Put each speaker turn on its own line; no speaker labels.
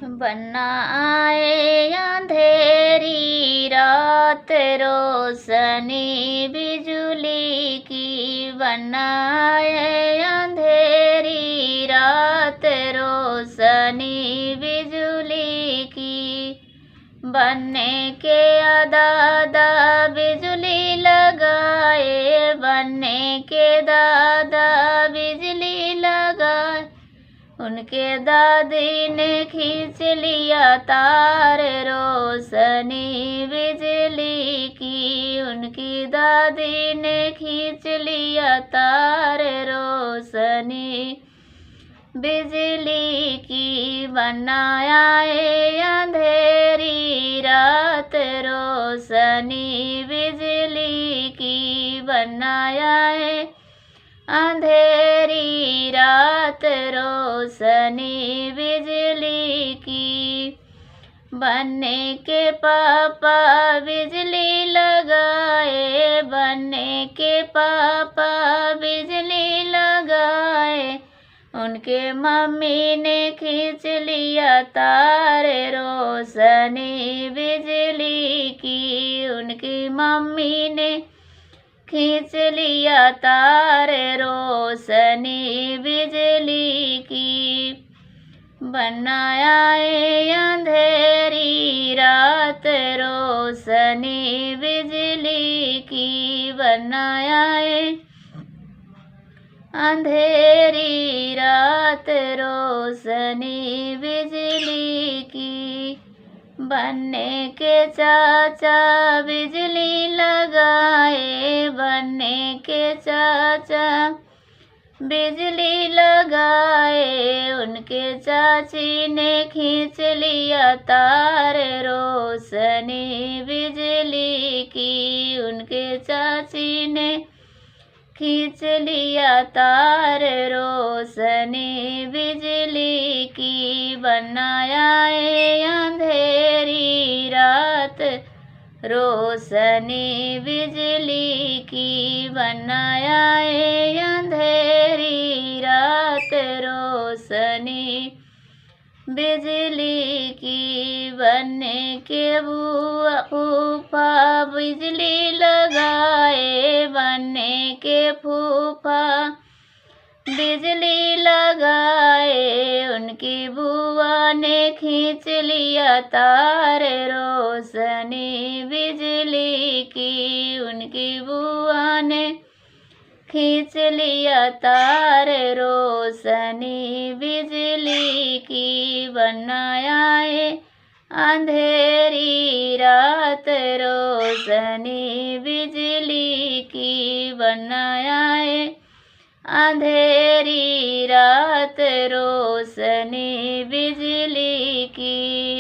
बनाए अंधेरी रात रोशनी बिजली की, बनाए अंधेरी रात रोशनी बिजली की। बनने के दादा बिजली लगाए, बनने के दादा बिजली लगाए। उनके दादी ने खींच लिया तार रोशनी बिजली की, उनकी दादी ने खींच लिया तार रोशनी बिजली की। बनाया अंधेरी रात रोशनी बिजली की, बनाया अंधेरी रात रोशनी बिजली की। बनने के पापा बिजली लगाए, बनने के पापा बिजली लगाए। उनके मम्मी ने खींच लिया तार रोशनी बिजली की, उनकी मम्मी ने खींच लिया तार रोशनी बिजली की। बनाया अंधेरी रात रोशनी बिजली की, बनाया अंधेरी रात रोशनी बिजली की। बनने के चाचा बिजली लगाए, बनने के चाचा बिजली लगाए। उनके चाची ने खींच लिया तार रोशनी बिजली की, उनके चाची ने खींच लिया तार रोशनी बिजली की। बनाया अंधेरी रात रोशनी बिजली की, बनाया अंधेरी रात रोशनी बिजली की। बनने के फूफा बिजली लगाए, बनने के फूफा बिजली लगाए। उनकी बुआ ने खींच लिया तार रोशनी बिजली की, उनकी बुआ ने खींच लिया तार रोशनी बिजली की। बनाया अंधेरी रात रोशनी बिजली की, बनाया अंधेरी रात रोशनी बिजली की।